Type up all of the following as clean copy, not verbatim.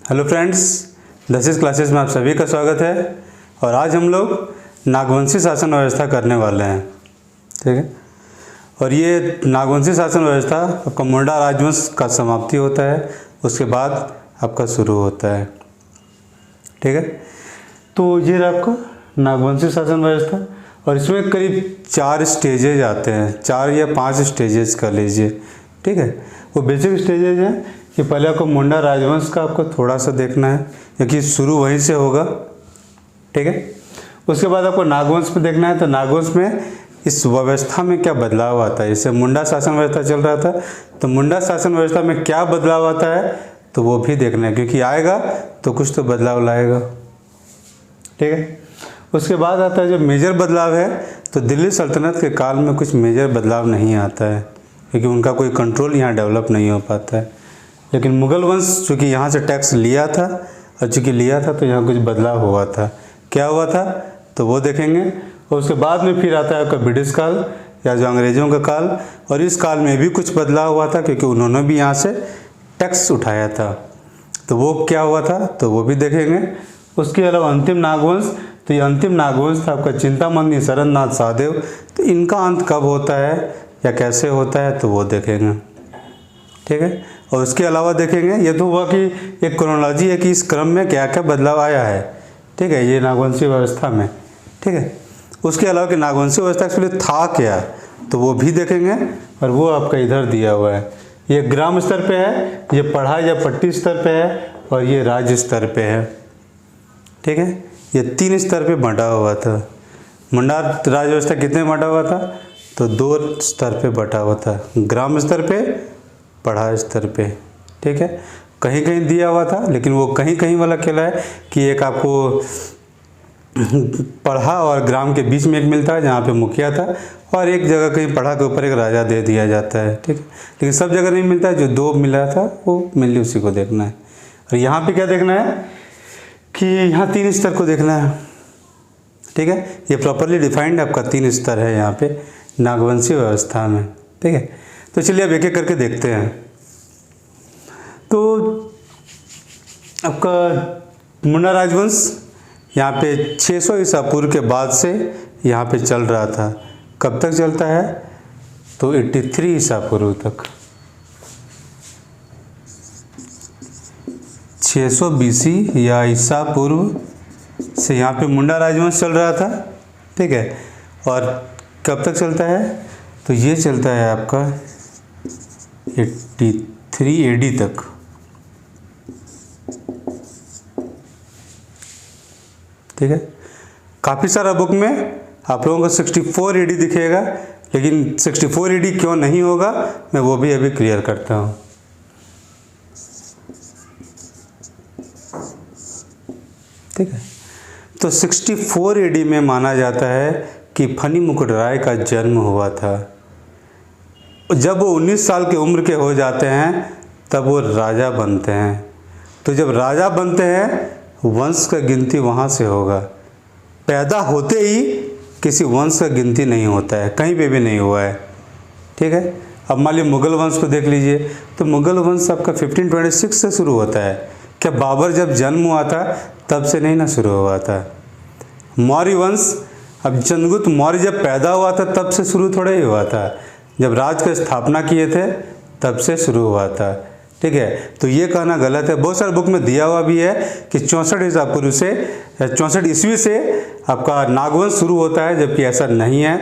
Hello friends, this is classes में आप सभी का स्वागत है। और आज हम लोग नागवंशी शासन व्यवस्था करने वाले हैं, ठीक है। और ये नागवंशी शासन व्यवस्था आपका मुंडा राजवंश का समाप्ति होता है, उसके बाद आपका शुरू होता है, ठीक है। तो ये रहा आपका नागवंशी शासन व्यवस्था। और इसमें करीब 4 स्टेजेज आते हैं, 4 या 5 स्टेजेस कर लीजिए, ठीक है। वो बेसिक स्टेजेज हैं कि पहले आपको मुंडा राजवंश का आपको थोड़ा सा देखना है, क्योंकि शुरू वहीं से होगा, ठीक है। उसके बाद आपको नागवंश में देखना है, तो नागवंश में इस व्यवस्था में क्या बदलाव आता है। जैसे मुंडा शासन व्यवस्था चल रहा था, तो मुंडा शासन व्यवस्था में क्या बदलाव आता है तो वो भी देखना है, क्योंकि आएगा तो कुछ तो बदलाव लाएगा, ठीक है। उसके बाद आता है जो मेजर बदलाव है, तो दिल्ली सल्तनत के काल में कुछ मेजर बदलाव नहीं आता है, क्योंकि उनका कोई कंट्रोल यहाँ डेवलप नहीं हो पाता है। लेकिन मुग़ल वंश चूँकि यहाँ से टैक्स लिया था, और चूँकि लिया था तो यहाँ कुछ बदलाव हुआ था। क्या हुआ था तो वो देखेंगे। और उसके बाद में फिर आता है आपका ब्रिटिश काल या जो अंग्रेज़ों का काल, और इस काल में भी कुछ बदलाव हुआ था, क्योंकि उन्होंने भी यहाँ से टैक्स उठाया था, तो वो क्या हुआ था तो वो भी देखेंगे। उसके अलावा अंतिम नागवंश, तो ये अंतिम नागवंश था आपका चिंतामणि शरणनाथ सहदेव, तो इनका अंत कब होता है या कैसे होता है तो वो देखेंगे, ठीक है। और उसके अलावा देखेंगे, ये तो हुआ कि एक क्रोनोलॉजी है कि इस क्रम में क्या क्या बदलाव आया है, ठीक है, ये नागवंशी व्यवस्था में, ठीक है। उसके अलावा कि नागवंशी व्यवस्था एक्चुअली था क्या, तो वो भी देखेंगे। और वो आपका इधर दिया हुआ है, ये ग्राम स्तर पे है, ये पढ़ा या पट्टी स्तर पे है, और ये राज्य स्तर पे है, ठीक है। ये 3 स्तर पे बंटा हुआ था। मुंडा राज व्यवस्था कितने बंटा हुआ था तो 2 स्तर पे बंटा हुआ था, ग्राम स्तर पे, पढ़ा स्तर पे, ठीक है। कहीं कहीं दिया हुआ था, लेकिन वो कहीं कहीं वाला खेला है कि एक आपको पढ़ा और ग्राम के बीच में एक मिलता है जहाँ पे मुखिया था, और एक जगह कहीं पढ़ा के ऊपर एक राजा दे दिया जाता है, ठीक है। लेकिन सब जगह नहीं मिलता है, जो 2 मिला था वो मिली, उसी को देखना है। और यहाँ पे क्या देखना है कि यहाँ 3 स्तर को देखना है, ठीक है। ये प्रॉपरली डिफाइंड आपका 3 स्तर है यहाँ पे नागवंशी व्यवस्था में, ठीक है। तो चलिए अब एक एक करके देखते हैं। तो आपका मुंडा राजवंश यहाँ पे 600 ईसा पूर्व के बाद से यहाँ पे चल रहा था। कब तक चलता है तो 83 ईसा पूर्व तक, 600 BC या ईसा पूर्व से यहाँ पे मुंडा राजवंश चल रहा था, ठीक है। और कब तक चलता है तो ये चलता है आपका 83 AD तक, ठीक है। काफ़ी सारा बुक में आप लोगों को 64 AD दिखेगा, लेकिन 64 AD क्यों नहीं होगा मैं वो भी अभी क्लियर करता हूँ, ठीक है। तो 64 AD में माना जाता है कि फनी मुकुटराय का जन्म हुआ था। जब वो 19 साल की उम्र के हो जाते हैं तब वो राजा बनते हैं। तो जब राजा बनते हैं वंश का गिनती वहाँ से होगा। पैदा होते ही किसी वंश का गिनती नहीं होता है, कहीं पे भी नहीं हुआ है, ठीक है। अब मान लीजिए मुग़ल वंश को देख लीजिए, तो मुग़ल वंश आपका 1526 से शुरू होता है। क्या बाबर जब जन्म हुआ था तब से नहीं ना शुरू हुआ था। मौर्य वंश, अब चंद्रगुप्त मौर्य जब पैदा हुआ था तब से शुरू थोड़ा ही हुआ था, जब राज की स्थापना किए थे तब से शुरू हुआ था, ठीक है। तो ये कहना गलत है। बहुत सारे बुक में दिया हुआ भी है कि 64 ईसा पूर्व से 64 ईस्वी से आपका नागवंश शुरू होता है, जबकि ऐसा नहीं है,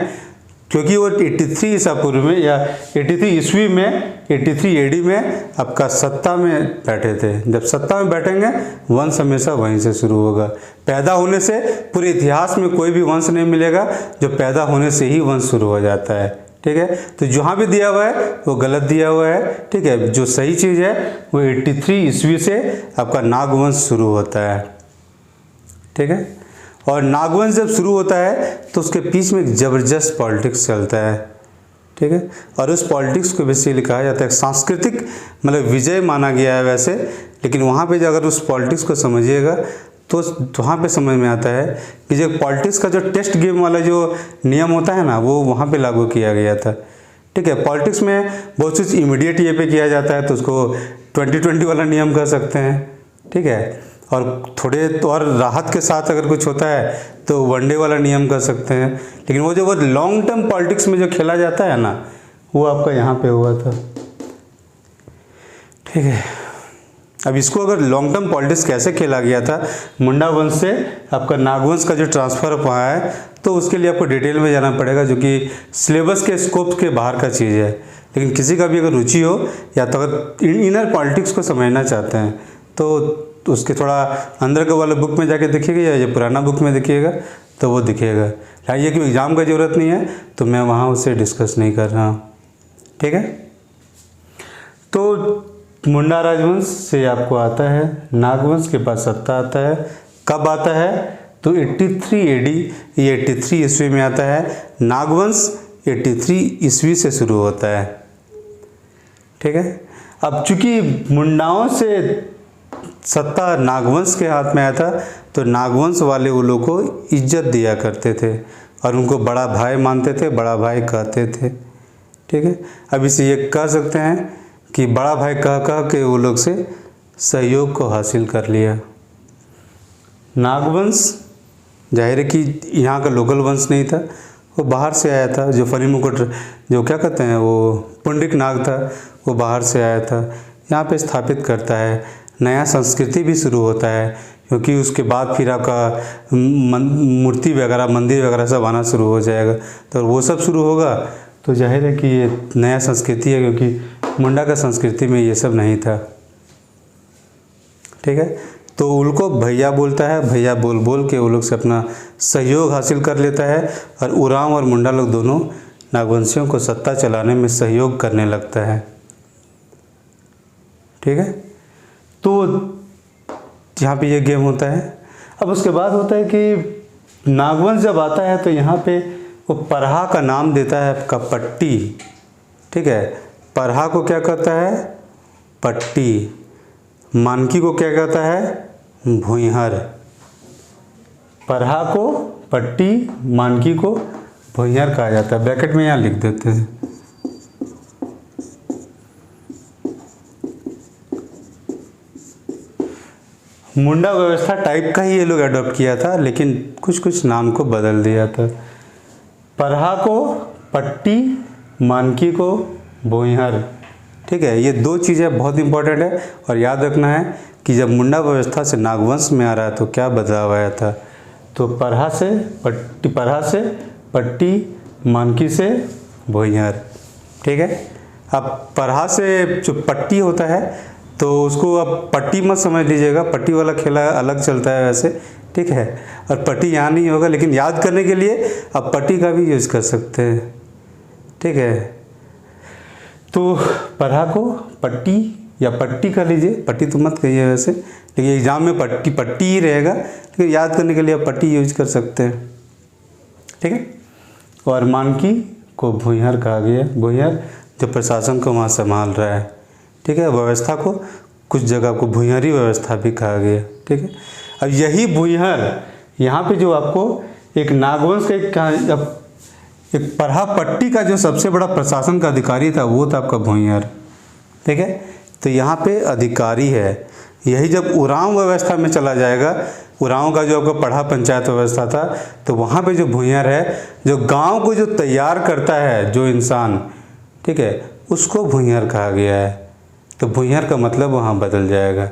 क्योंकि वो 83 ईसा पूर्व में या 83 ईस्वी में 83 AD में आपका सत्ता में बैठे थे। जब सत्ता में बैठेंगे वंश हमेशा वहीं से शुरू होगा। पैदा होने से पूरे इतिहास में कोई भी वंश नहीं मिलेगा जो पैदा होने से ही वंश शुरू हो जाता है, ठीक है। तो जहाँ भी दिया हुआ है वो गलत दिया हुआ है, ठीक है। जो सही चीज़ है वो 83 ईस्वी से आपका नागवंश शुरू होता है, ठीक है। और नागवंश जब शुरू होता है तो उसके बीच में एक ज़बरदस्त पॉलिटिक्स चलता है, ठीक है। और उस पॉलिटिक्स को बेसिकली कहा जाता है सांस्कृतिक, मतलब विजय माना गया है वैसे, लेकिन वहाँ पे जो अगर उस पॉलिटिक्स को समझिएगा तो वहाँ पे समझ में आता है कि जो पॉलिटिक्स का जो टेस्ट गेम वाला जो नियम होता है ना, वो वहाँ पे लागू किया गया था, ठीक है। पॉलिटिक्स में बहुत चीज़ इमीडिएट ये पे किया जाता है, तो उसको 2020 वाला नियम कह सकते हैं, ठीक है। और थोड़े तो और राहत के साथ अगर कुछ होता है तो वनडे वाला नियम कर सकते हैं, लेकिन वो जो वो लॉन्ग टर्म पॉलिटिक्स में जो खेला जाता है ना, वो आपका यहाँ पे हुआ था, ठीक है। अब इसको अगर लॉन्ग टर्म पॉलिटिक्स कैसे खेला गया था, मुंडा वंश से आपका नागवंश का जो ट्रांसफ़र हुआ है, तो उसके लिए आपको डिटेल में जाना पड़ेगा, जो कि सिलेबस के स्कोप के बाहर का चीज़ है। लेकिन किसी का भी अगर रुचि हो या तो अगर इनर पॉलिटिक्स को समझना चाहते हैं तो उसके थोड़ा अंदर का वाला बुक में जाके देखिएगा या ये पुराना बुक में देखिएगा तो वो दिखेगा। ये कि एग्ज़ाम का ज़रूरत नहीं है तो मैं वहाँ उससे डिस्कस नहीं कर रहा हूँ, ठीक है। तो मुंडा राजवंश से आपको आता है, नागवंश के पास सत्ता आता है। कब आता है? तो 83 एडी, ये 83 ईस्वी में आता है। नागवंश 83 ईस्वी से शुरू होता है, ठीक है। अब चूंकि मुंडाओं से सत्ता नागवंश के हाथ में आया था तो नागवंश वाले वो लोग को इज्जत दिया करते थे और उनको बड़ा भाई मानते थे, बड़ा भाई कहते थे, ठीक है। अब इसे ये कह सकते हैं कि बड़ा भाई कह के वो लोग से सहयोग को हासिल कर लिया। नागवंश जाहिर है कि यहाँ का लोकल वंश नहीं था, वो बाहर से आया था। जो फनी मुकुट जो क्या कहते हैं वो पुंडरिक नाग था, वो बाहर से आया था, यहाँ पे स्थापित करता है। नया संस्कृति भी शुरू होता है क्योंकि उसके बाद फिर आपका मूर्ति वगैरह, मंदिर वगैरह सब आना शुरू हो जाएगा। तो वो सब शुरू होगा तो जाहिर है कि ये नया संस्कृति है, क्योंकि मुंडा का संस्कृति में ये सब नहीं था, ठीक है। तो उनको भैया बोलता है, भैया बोल बोल के वो लोग से अपना सहयोग हासिल कर लेता है और उरांव और मुंडा लोग दोनों नागवंशियों को सत्ता चलाने में सहयोग करने लगता है, ठीक है। तो यहाँ पे ये गेम होता है। अब उसके बाद होता है कि नागवंश जब आता है तो यहाँ पे वो परहा का नाम देता है आपका पट्टी, ठीक है। परहा को क्या कहता है? पट्टी। मानकी को क्या कहता है? भुइहर। परहा को पट्टी, मानकी को भुइहर कहा जाता है। ब्रैकेट में यहाँ लिख देते हैं। मुंडा व्यवस्था टाइप का ही ये लोग अडॉप्ट किया था, लेकिन कुछ कुछ नाम को बदल दिया था। परहा को पट्टी, मानकी को भुइहर, ठीक है। ये दो चीज़ें बहुत इंपॉर्टेंट है और याद रखना है कि जब मुंडा व्यवस्था से नागवंश में आ रहा है तो क्या बदलाव आया था। तो परहा से पट्टी, मानकी से भुइहर, ठीक है। अब परहा से जो पट्टी होता है तो उसको अब पट्टी मत समझ लीजिएगा, पट्टी वाला खेला अलग चलता है वैसे, ठीक है। और पट्टी यहाँ नहीं होगा, लेकिन याद करने के लिए आप पट्टी का भी यूज़ कर सकते हैं, ठीक है। तो परहा को पट्टी या पट्टी कर लीजिए, पट्टी तो मत कहिए वैसे, लेकिन एग्जाम में पट्टी ही रहेगा, लेकिन याद करने के लिए आप पट्टी यूज कर सकते हैं, ठीक है। और मानकी को भुइहर कहा गया। भुइहर जो प्रशासन को वहाँ संभाल रहा है, ठीक है। व्यवस्था को कुछ जगह को भुइहरी व्यवस्था भी कहा गया, ठीक है। अब यही भुइहर यहाँ पे जो आपको एक नागवंश का एक परहा पट्टी का जो सबसे बड़ा प्रशासन का अधिकारी था वो था आपका भुइहर, ठीक है। तो यहाँ पे अधिकारी है। यही जब उरांव व्यवस्था में चला जाएगा, उरांव का जो आपका पढ़ा पंचायत व्यवस्था था, तो वहाँ पे जो भुइहर है, जो गांव को जो तैयार करता है जो इंसान, ठीक है, उसको भुइहर कहा गया है। तो भुइहर का मतलब वहाँ बदल जाएगा।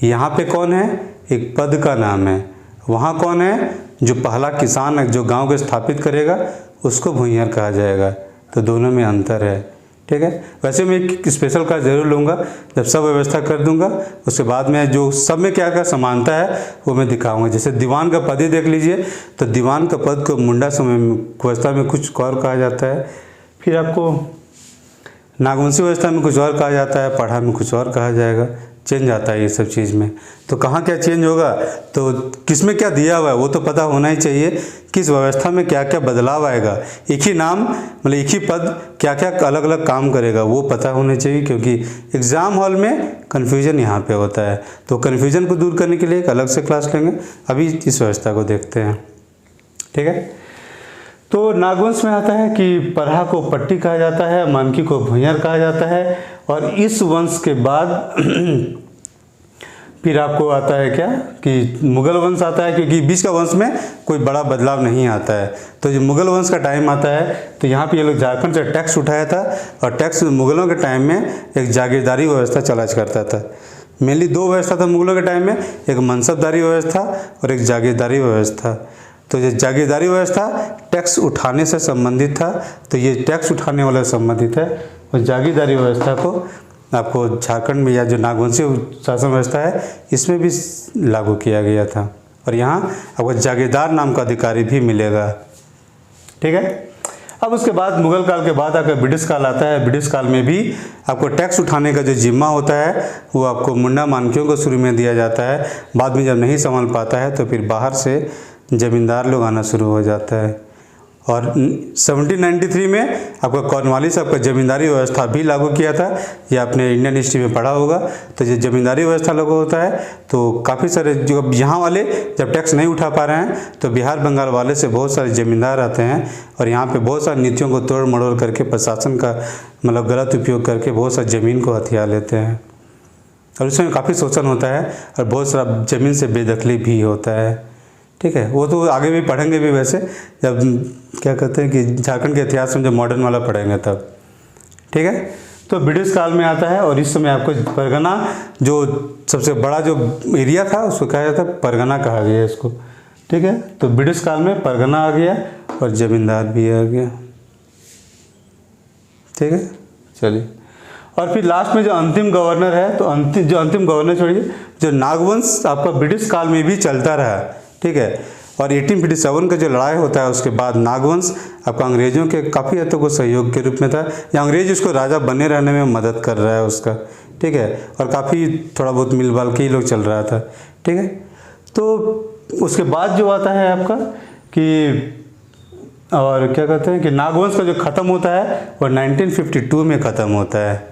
यहाँ पे कौन है? एक पद का नाम है। वहाँ कौन है? जो पहला किसान है जो गांव को स्थापित करेगा, उसको भुइहर कहा जाएगा। तो दोनों में अंतर है, ठीक है। वैसे मैं एक स्पेशल क्लास जरूर लूँगा, जब सब व्यवस्था कर दूंगा उसके बाद में जो सब में क्या क्या समानता है वो मैं दिखाऊंगा। जैसे दीवान का पद ही देख लीजिए, तो दीवान का पद को मुंडा समय व्यवस्था में कुछ और कहा जाता है, फिर आपको नागवंशी व्यवस्था में कुछ और कहा जाता है, पढ़ा में कुछ और कहा जाएगा। चेंज आता है ये सब चीज़ में। तो कहाँ क्या चेंज होगा, तो किस में क्या दिया हुआ है वो तो पता होना ही चाहिए, किस व्यवस्था में क्या क्या बदलाव आएगा। एक ही नाम मतलब एक ही पद क्या क्या अलग अलग काम करेगा वो पता होना चाहिए, क्योंकि एग्ज़ाम हॉल में कन्फ्यूजन यहाँ पे होता है। तो कन्फ्यूजन को दूर करने के लिए एक अलग से क्लास लेंगे। अभी इस व्यवस्था को देखते हैं, ठीक है। तो नागवंश में आता है कि परहा को पट्टी कहा जाता है, मानकी को भुइहर कहा जाता है। और इस वंश के बाद फिर आपको आता है क्या कि मुगल वंश आता है, क्योंकि बीच का वंश में कोई बड़ा बदलाव नहीं आता है। तो जो मुगल वंश का टाइम आता है तो यहाँ पे ये लोग झारखंड से टैक्स उठाया था, और टैक्स मुगलों के टाइम में एक जागीरदारी व्यवस्था चला करता था। मेनली दो व्यवस्था था मुगलों के टाइम में, एक मनसबदारी व्यवस्था और एक जागीरदारी व्यवस्था। तो ये जागीरदारी व्यवस्था टैक्स उठाने से संबंधित था, तो ये टैक्स उठाने वाला संबंधित है। और जागीरदारी व्यवस्था को आपको झारखंड में या जो नागवंशी शासन व्यवस्था है इसमें भी लागू किया गया था। और यहाँ आपको जागीरदार नाम का अधिकारी भी मिलेगा। ठीक है। अब उसके बाद मुगल काल के बाद आकर ब्रिटिश काल आता है। ब्रिटिश काल में भी आपको टैक्स उठाने का जो जिम्मा होता है वो आपको मुंडा मानकियों को शुरू में दिया जाता है। बाद में जब नहीं संभाल पाता है तो फिर बाहर से ज़मींदार लोग आना शुरू हो जाता है। और 1793 में आपका कॉर्नवालिस आपका ज़मींदारी व्यवस्था भी लागू किया था। ये आपने इंडियन हिस्ट्री में पढ़ा होगा। तो ये ज़मींदारी व्यवस्था लागू होता है तो काफ़ी सारे जो यहाँ वाले जब टैक्स नहीं उठा पा रहे हैं तो बिहार बंगाल वाले से बहुत सारे ज़मींदार आते हैं और यहाँ पे बहुत सारी नीतियों को तोड़ मड़ोड़ करके प्रशासन का मतलब गलत उपयोग करके बहुत सारी ज़मीन को हथिया लेते हैं। और उसमें काफ़ी शोषण होता है और बहुत सारा ज़मीन से बेदखली भी होता है। ठीक है, वो तो आगे भी पढ़ेंगे भी, वैसे जब क्या कहते हैं कि झारखंड के इतिहास में जब मॉडर्न वाला पढ़ेंगे तब। ठीक है, तो ब्रिटिश काल में आता है और इस समय आपको परगना जो सबसे बड़ा जो एरिया था उसको कहा जाता है परगना कहा गया इसको। ठीक है, तो ब्रिटिश काल में परगना आ गया और जमींदार भी आ गया। ठीक है, चलिए। और फिर लास्ट में जो अंतिम गवर्नर है, तो अंतिम गवर्नर छोड़िए, जो नागवंश आपका ब्रिटिश काल में भी चलता रहा। ठीक है, और 1857 का जो लड़ाई होता है उसके बाद नागवंश आपका अंग्रेज़ों के काफ़ी हद तक वो सहयोग के रूप में था, या अंग्रेज उसको राजा बने रहने में मदद कर रहा है उसका। ठीक है, और काफ़ी थोड़ा बहुत मिलबाल के ही लोग चल रहा था। ठीक है, तो उसके बाद जो आता है आपका कि और क्या कहते हैं कि नागवंश का जो ख़त्म होता है वो 1952 में ख़त्म होता है।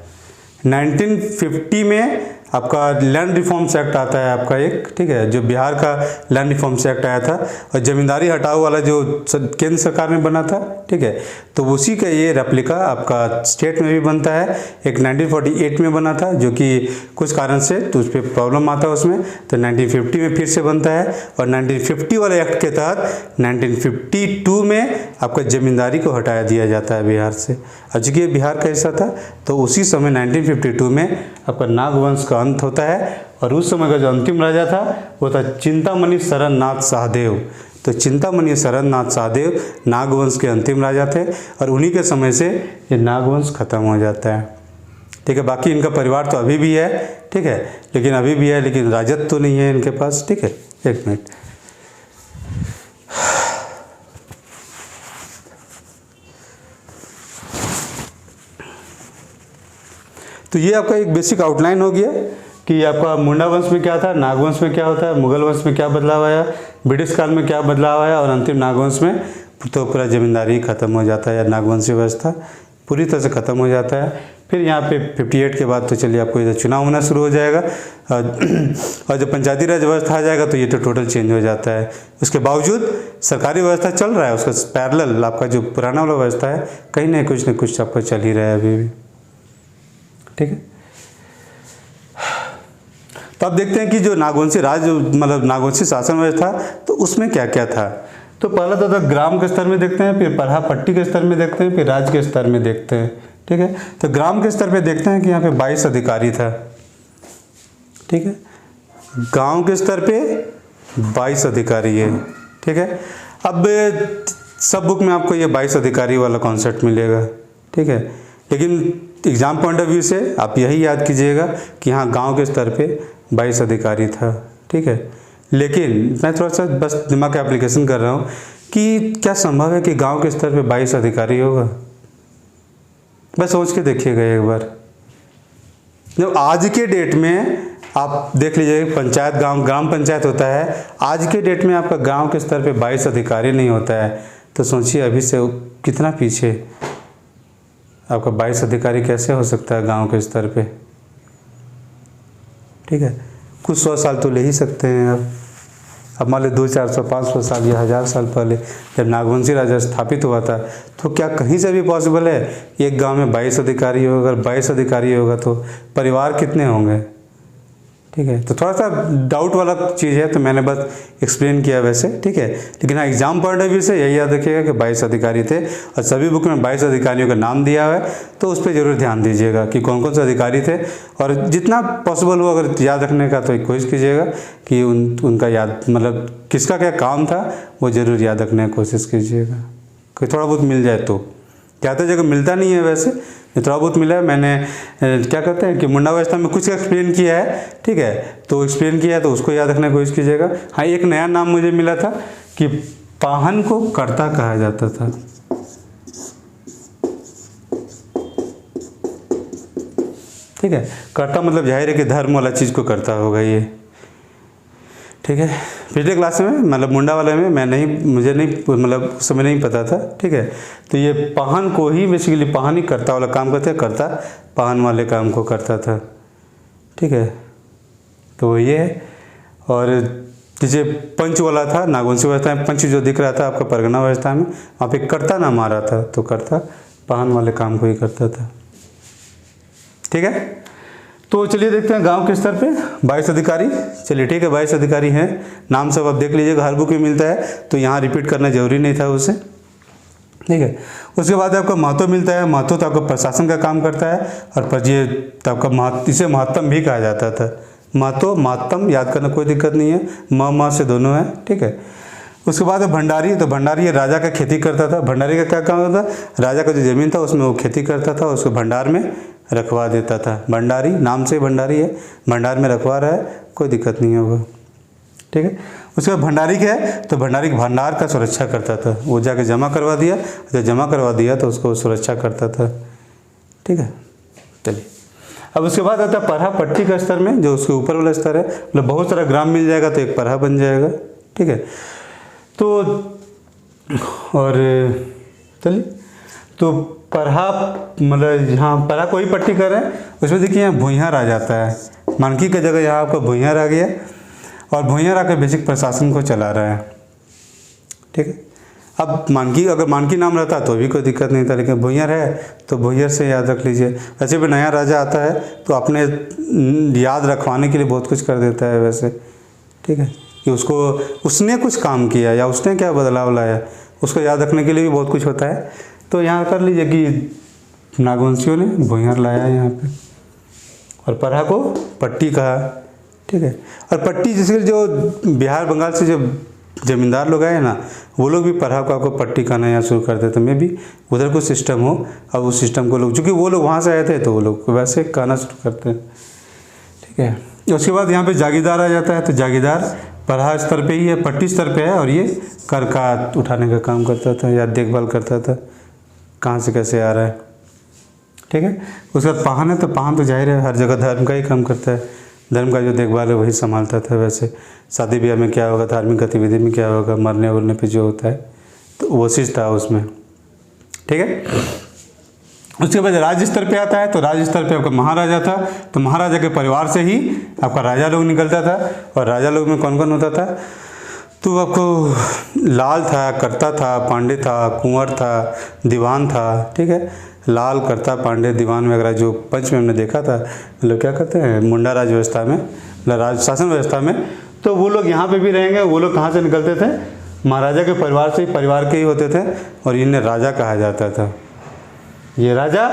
1950 में आपका लैंड रिफॉर्म्स एक्ट आता है आपका एक। ठीक है, जो बिहार का लैंड रिफॉर्म्स एक्ट आया था और ज़मींदारी हटाओ वाला जो केंद्र सरकार में बना था। ठीक है, तो उसी का ये रेप्लिका आपका स्टेट में भी बनता है। एक 1948 में बना था जो कि कुछ कारण से तो उस पर प्रॉब्लम आता है उसमें, तो 1950 में फिर से बनता है। और 1950 वाले एक्ट के तहत 1952 में आपका ज़मींदारी को हटाया दिया जाता है बिहार से। और चूँकि बिहार का हिस्सा था तो उसी समय 1952 में आपका नागवंश का अंत होता है। और उस समय का जो अंतिम राजा था वो था चिंतामणि शरण नाथ शाहदेव। तो चिंतामणि शरण नाथ शाहदेव नागवंश के अंतिम राजा थे और उन्हीं के समय से ये नागवंश खत्म हो जाता है। ठीक है, बाकी इनका परिवार तो अभी भी है। ठीक है, लेकिन राजत्व तो नहीं है इनके पास। ठीक है, एक मिनट। तो ये आपका एक बेसिक आउटलाइन हो गया कि आपका मुंडा वंश में क्या था, नागवंश में क्या होता है, मुगल वंश में क्या बदलाव आया, ब्रिटिश काल में क्या बदलाव आया, और अंतिम नागवंश में तो पूरा जमींदारी खत्म हो जाता है या नागवंशी व्यवस्था पूरी तरह से ख़त्म हो जाता है। फिर यहाँ पे 58 के बाद तो चलिए आपको इधर चुनाव होना शुरू हो जाएगा और जब पंचायती राज व्यवस्था आ जाएगा तो ये तो टोटल चेंज हो जाता है। उसके बावजूद सरकारी व्यवस्था चल रहा है, उसका पैरेलल आपका जो पुराना वाला व्यवस्था है कहीं ना कुछ आपका चल ही रहा है अभी भी। ठीक है, तो अब देखते हैं कि जो नागवंशी राज मतलब नागवंशी शासन व्यवस्था तो उसमें क्या क्या था। तो पहला तो ग्राम के स्तर में देखते हैं, फिर पढ़ा पट्टी के स्तर में देखते हैं, फिर राज्य के स्तर में देखते हैं। ठीक है, तो ग्राम के स्तर पे देखते हैं कि यहाँ पे 22 अधिकारी था। ठीक है, गांव के स्तर पे 22 अधिकारी है। ठीक है, अब सब बुक में आपको ये 22 अधिकारी वाला कॉन्सेप्ट मिलेगा। ठीक है, लेकिन एग्ज़ाम पॉइंट ऑफ व्यू से आप यही याद कीजिएगा कि हाँ गांव के स्तर पे 22 अधिकारी था। ठीक है, लेकिन मैं थोड़ा सा बस दिमाग का एप्लीकेशन कर रहा हूँ कि क्या संभव है कि गांव के स्तर पे 22 अधिकारी होगा। बस सोच के देखिएगा एक बार। जब आज के डेट में आप देख लीजिए पंचायत ग्राम पंचायत होता है, आज के डेट में आपका गांव के स्तर पे 22 अधिकारी नहीं होता है, तो सोचिए अभी से कितना पीछे आपका 22 अधिकारी कैसे हो सकता है गांव के स्तर पे। ठीक है, कुछ 100 साल तो ले ही सकते हैं आप। अब मान लो 200, 400, 500 साल या 1000 साल पहले जब नागवंशी राजा स्थापित हुआ था तो क्या कहीं से भी पॉसिबल है एक गांव में 22 अधिकारी होगा। अगर 22 अधिकारी होगा तो परिवार कितने होंगे। ठीक है। तो थोड़ा सा डाउट वाला चीज़ है तो मैंने बस एक्सप्लेन किया वैसे, ठीक है। लेकिन हाँ, एग्जाम पॉइंट ऑफ व्यू से यही याद रखिएगा कि 22 अधिकारी थे और सभी बुक में 22 अधिकारियों का नाम दिया हुआ है, तो उस पर ज़रूर ध्यान दीजिएगा कि कौन कौन से अधिकारी थे, और जितना पॉसिबल हो अगर याद रखने का तो कोशिश कीजिएगा कि उनका याद मतलब किसका क्या काम था वो ज़रूर याद रखने की कोशिश कीजिएगा, कि थोड़ा बहुत मिल जाए तो। ज़्यादा जगह मिलता नहीं है वैसे, थोड़ा बहुत मिला है। मैंने क्या कहते हैं कि मुंडा अवस्था में कुछ एक्सप्लेन किया है, ठीक है, तो एक्सप्लेन किया है तो उसको याद रखने की कोशिश कीजिएगा। हाँ, एक नया नाम मुझे मिला था कि पाहन को कर्ता कहा जाता था, ठीक है। कर्ता मतलब जाहिर है कि धर्म वाला चीज़ को करता होगा ये, ठीक है। पिछले क्लास में मतलब मुंडा वाले में मुझे नहीं मतलब उस समय नहीं पता था, ठीक है। तो ये पाहन को ही बेसिकली पाहन ही कर्ता वाला काम करते हैं, कर्ता पाहन वाले काम को करता था, ठीक है। तो ये है। और जैसे पंच वाला था नागवंशी व्यवस्था में, पंच जो दिख रहा था आपका परगना व्यवस्था में, वहाँ पे कर्ता नाम आ रहा था, तो कर्ता पाहन वाले काम को ही करता था, ठीक है। तो चलिए देखते हैं गांव के स्तर पे 22 अधिकारी। चलिए ठीक है, 22 अधिकारी हैं, नाम सब आप देख लीजिएगा, हर बुक में मिलता है तो यहाँ रिपीट करना जरूरी नहीं था उसे, ठीक है। उसके बाद आपका महतो मिलता है। महतो तो आपका प्रशासन का काम करता है, और ये तो आपका इसे महत्तम भी कहा जाता था। महतो महत्तम याद करना कोई दिक्कत नहीं है, म से दोनों है, ठीक है। उसके बाद भंडारी, तो भंडारी राजा का खेती करता था। भंडारी का क्या काम होता था, राजा का जो ज़मीन था उसमें वो खेती करता था, उसको भंडार में रखवा देता था। भंडारी नाम से भंडारी है, भंडार में रखवा रहा है, कोई दिक्कत नहीं होगा, ठीक है। उसके बाद भंडारी क्या है, तो भंडारी भंडार का सुरक्षा करता था, वो जाके जमा करवा दिया, जब जमा करवा दिया तो उसको सुरक्षा करता था, ठीक है। चलिए अब उसके बाद आता है परहा पट्टी का स्तर में, जो उसके ऊपर वाला स्तर है, मतलब बहुत सारा ग्राम मिल जाएगा तो एक परहा बन जाएगा, ठीक है। तो और चलिए तो परहा मतलब यहाँ परहा को ही पट्टी कर रहे हैं, उसमें देखिए यहाँ भुइयार आ जाता है, मानकी की जगह यहाँ आपका भुइयार आ गया, और भुइयार आकर बेसिक प्रशासन को चला रहा है, ठीक है। अब मानकी अगर मानकी नाम रहता तो भी कोई दिक्कत नहीं था, लेकिन भुइयार है तो भुइयार से याद रख लीजिए। वैसे भी नया राजा आता है तो अपने याद रखवाने के लिए बहुत कुछ कर देता है वैसे, ठीक है, कि उसने कुछ काम किया या उसने क्या बदलाव लाया, उसको याद रखने के लिए भी बहुत कुछ होता है। तो यहाँ कर लीजिए कि नागवंशियों ने भुइयार लाया यहाँ पे, और परहा को पट्टी कहा, ठीक है। और पट्टी जैसे जो बिहार बंगाल से जो जमींदार लोग आए ना, वो लोग भी परहा को आपको पट्टी कहना यहाँ शुरू कर देते, मैं भी उधर कुछ सिस्टम हो, अब उस सिस्टम को लोग, चूँकि वो लोग वहाँ से आए थे तो वो लोग वैसे कहना शुरू करते हैं, ठीक है। उसके बाद यहाँ पे जागीरदार आ जाता है, तो जागीरदार परहा स्तर पे ही है, पट्टी स्तर पे है, और ये कर का उठाने का काम करता था या देखभाल करता था कहाँ से कैसे आ रहा है, ठीक है। उसके बाद पाहन है, तो पाहन तो जाहिर है हर जगह धर्म का ही काम करता है, धर्म का जो देखभाल है वही संभालता था। वैसे शादी ब्याह में क्या होगा, धार्मिक गतिविधि में क्या होगा, मरने उरने पे जो होता है तो वो चीज़ था उसमें, ठीक है। उसके बाद राज्य स्तर पे आता है, तो राज्य स्तर पे आपका महाराजा था, तो महाराजा के परिवार से ही आपका राजा लोग निकलता था, और राजा लोग में कौन कौन होता था, तो आपको लाल था, कर्ता था, पांडे था, कुंवर था, दीवान था, ठीक है। लाल, कर्ता, पांडे, दीवान वगैरह जो पंच में हमने देखा था, मतलब क्या कहते हैं मुंडा राज व्यवस्था में, मतलब राज शासन व्यवस्था में, तो वो लोग यहाँ पे भी रहेंगे। वो लोग कहाँ से निकलते थे, महाराजा के परिवार से, परिवार के ही होते थे, और इन्हें राजा कहा जाता था। ये राजा,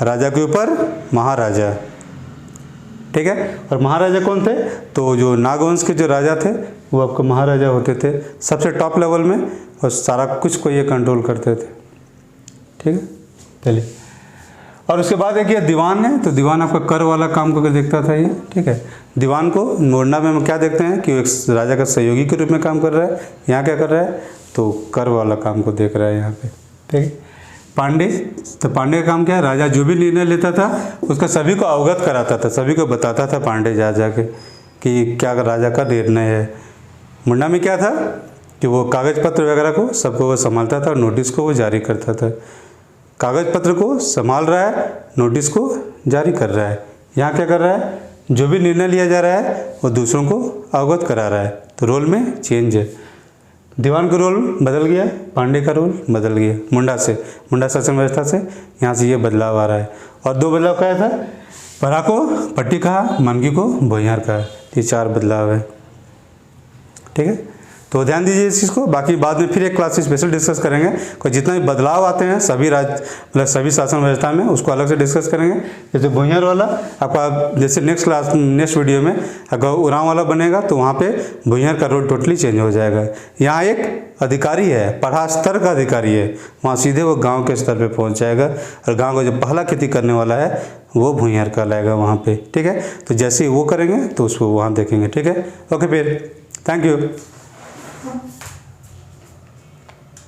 राजा के ऊपर महाराजा, ठीक है। और महाराजा कौन थे, तो जो नागवंश के जो राजा थे वो आपको महाराजा होते थे सबसे टॉप लेवल में, और सारा कुछ को ये कंट्रोल करते थे, ठीक है। चलिए, और उसके बाद एक ये दीवान है, तो दीवान आपका कर वाला काम को देखता था ये, ठीक है। दीवान को मोड़ना में हम क्या देखते हैं कि वो एक राजा का सहयोगी के रूप में काम कर रहा है, यहाँ क्या कर रहा है, तो कर वाला काम को देख रहा है यहाँ पे, ठीक है। पांडे, तो पांडे का काम क्या है, राजा जो भी निर्णय लेता था उसका सभी को अवगत कराता था, सभी को बताता था पांडे जा जाके कि क्या राजा का निर्णय है। मुंडा में क्या था कि वो कागज पत्र वगैरह को सबको वो संभालता था, और नोटिस को वो जारी करता था। कागज पत्र को संभाल रहा है, नोटिस को जारी कर रहा है। यहाँ क्या कर रहा है, जो भी निर्णय लिया जा रहा है वो दूसरों को अवगत करा रहा है, तो रोल में चेंज है। दीवान का रोल बदल गया, पांडे का रोल बदल गया, मुंडा से, मुंडा शासन व्यवस्था से यहाँ से ये बदलाव आ रहा है। और दो बदलाव क्या था, परहा को पट्टी कहा, मानकी को भुइयार कहा। ये 4 बदलाव है। ठीक है, तो ध्यान दीजिए इस चीज़ को। बाकी बाद में फिर एक क्लास स्पेशल डिस्कस करेंगे, कोई जितना भी बदलाव आते हैं सभी मतलब सभी शासन व्यवस्था में, उसको अलग से डिस्कस करेंगे। जैसे भुइंर वाला आपका, जैसे नेक्स्ट वीडियो में अगर उरांव वाला बनेगा तो वहाँ पे भुइंर का रोल टोटली चेंज हो जाएगा। यहाँ एक अधिकारी है, पढ़ा स्तर का अधिकारी है, वहाँ सीधे वो गाँव के स्तर पर पहुँच जाएगा, और गाँव का जो पहला खेती करने वाला है वो भुइंर कहलाएगा वहाँ पे। ठीक है, तो जैसे ही वो करेंगे तो उसको वहाँ देखेंगे। ठीक है, ओके, फिर थैंक यू।